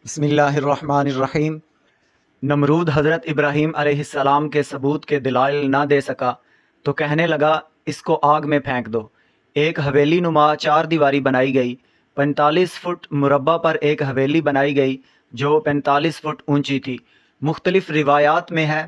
बिस्मिल्लाहिर्रहमानिर्रहीम। नमरूद हज़रत इब्राहीम अलैहिस्सलाम के सबूत के दलाइल ना दे सका तो कहने लगा इसको आग में फेंक दो। एक हवेली नुमा 4 दीवारी बनाई गई। 45 फुट मुरब्बा पर एक हवेली बनाई गई जो 45 फुट ऊंची थी। मुख्तलिफ रिवायात में है।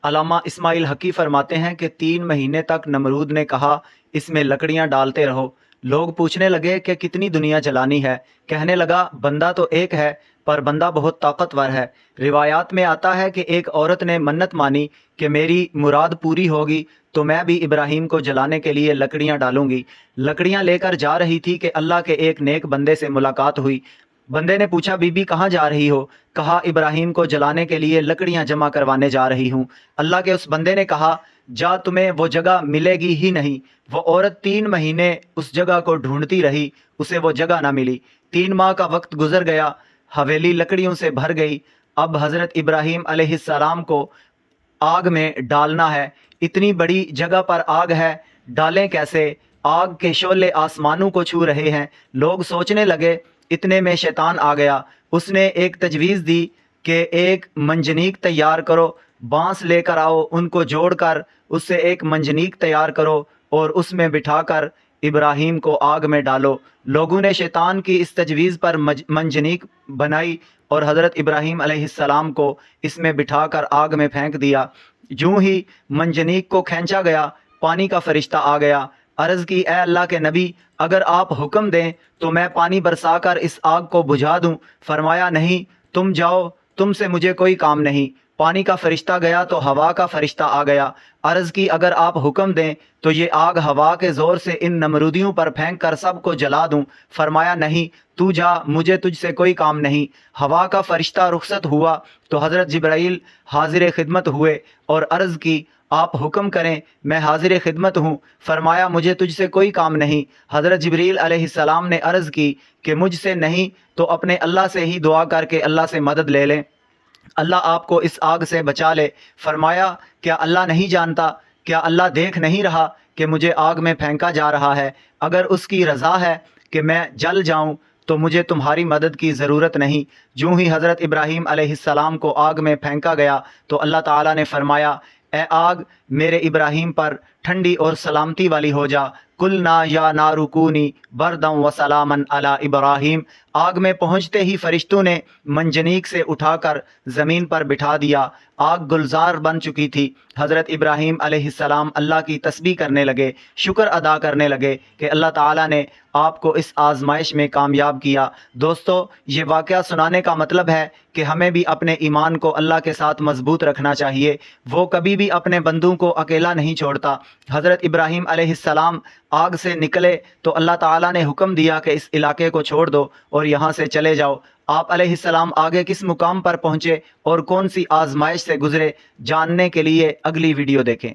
अल्लामा इस्माइल हकी फरमाते हैं कि 3 महीने तक नमरूद ने कहा इसमें लकड़ियां डालते रहो। लोग पूछने लगे कि कितनी दुनिया जलानी है। कहने लगा बंदा तो एक है पर बंदा बहुत ताकतवर है। रिवायात में आता है कि एक औरत ने मन्नत मानी कि मेरी मुराद पूरी होगी तो मैं भी इब्राहीम को जलाने के लिए लकड़ियां डालूंगी। लकड़ियां लेकर जा रही थी कि अल्लाह के एक नेक बंदे से मुलाकात हुई। बंदे ने पूछा बीबी कहाँ जा रही हो? कहा इब्राहीम को जलाने के लिए लकड़ियां जमा करवाने जा रही हूँ। अल्लाह के उस बंदे ने कहा जा तुम्हें वो जगह मिलेगी ही नहीं। वो औरत 3 महीने उस जगह को ढूंढती रही, उसे वो जगह ना मिली। 3 माह का वक्त गुजर गया, हवेली लकड़ियों से भर गई। अब हज़रत इब्राहीम अलैहिस्सलाम को आग में डालना है। इतनी बड़ी जगह पर आग है, डालें कैसे? आग के शोले आसमानों को छू रहे हैं। लोग सोचने लगे। इतने में शैतान आ गया। उसने एक तजवीज़ दी कि एक मंजनीक तैयार करो, बांस लेकर आओ, उनको जोड़कर उससे एक मंजनीक तैयार करो और उसमें बिठाकर इब्राहीम को आग में डालो। लोगों ने शैतान की इस तजवीज़ पर मंजनीक बनाई और हज़रत इब्राहीम अलैहिस्सलाम को इसमें बिठाकर आग में फेंक दिया। यूं ही मंजनीक को खींचा गया, पानी का फरिश्ता आ गया। अर्ज़ की ए अल्लाह के नबी, अगर आप हुक्म दें तो मैं पानी बरसाकर इस आग को बुझा दूं। फरमाया नहीं, तुम जाओ, तुमसे मुझे कोई काम नहीं। पानी का फरिश्ता गया तो हवा का फरिश्ता आ गया। अर्ज़ की अगर आप हुक्म दें तो ये आग हवा के ज़ोर से इन नमरूदियों पर फेंक कर सबको जला दूं। फरमाया नहीं, तू जा, मुझे तुझसे कोई काम नहीं। हवा का फरिश्ता रुखसत हुआ तो हज़रत जिब्राईल हाजिर खिदमत हुए और अर्ज़ की आप हुक्म करें, मैं हाजिर खिदमत हूँ। फरमाया मुझे तुझसे कोई काम नहीं। हज़रत जिब्रील अलैहिस्सलाम ने अर्ज़ की कि मुझसे नहीं तो अपने अल्लाह से ही दुआ करके अल्लाह से मदद ले लें, अल्लाह आपको इस आग से बचा ले। फरमाया क्या अल्लाह नहीं जानता? क्या अल्लाह देख नहीं रहा कि मुझे आग में फेंका जा रहा है? अगर उसकी रज़ा है कि मैं जल जाऊं तो मुझे तुम्हारी मदद की ज़रूरत नहीं। यूं ही हज़रत इब्राहीम अलैहिस्सलाम को आग में फेंका गया तो अल्लाह ताला ने फरमाया ए आग मेरे इब्राहीम पर ठंडी और सलामती वाली हो जा। कुलना या नारुकूनी बरदम व सलामन अला इब्राहीम। आग में पहुंचते ही फरिश्तों ने मंजनीक से उठाकर ज़मीन पर बिठा दिया। आग गुलजार बन चुकी थी। हज़रत इब्राहीम अलैहिस्सलाम अल्लाह की तस्बीह करने लगे, शुक्र अदा करने लगे कि अल्लाह ताला ने आपको इस आजमाइश में कामयाब किया। दोस्तों, ये वाक़या सुनाने का मतलब है कि हमें भी अपने ईमान को अल्लाह के साथ मजबूत रखना चाहिए। वो कभी भी अपने बंदों को अकेला नहीं छोड़ता। हज़रत इब्राहीम अलैहिस्सलाम आग से निकले तो अल्लाह ताला ने हुक्म दिया कि इस इलाके को छोड़ दो और यहाँ से चले जाओ। आप अलैहिस्सलाम आगे किस मुकाम पर पहुँचे और कौन सी आजमाइश से गुजरे, जानने के लिए अगली वीडियो देखें।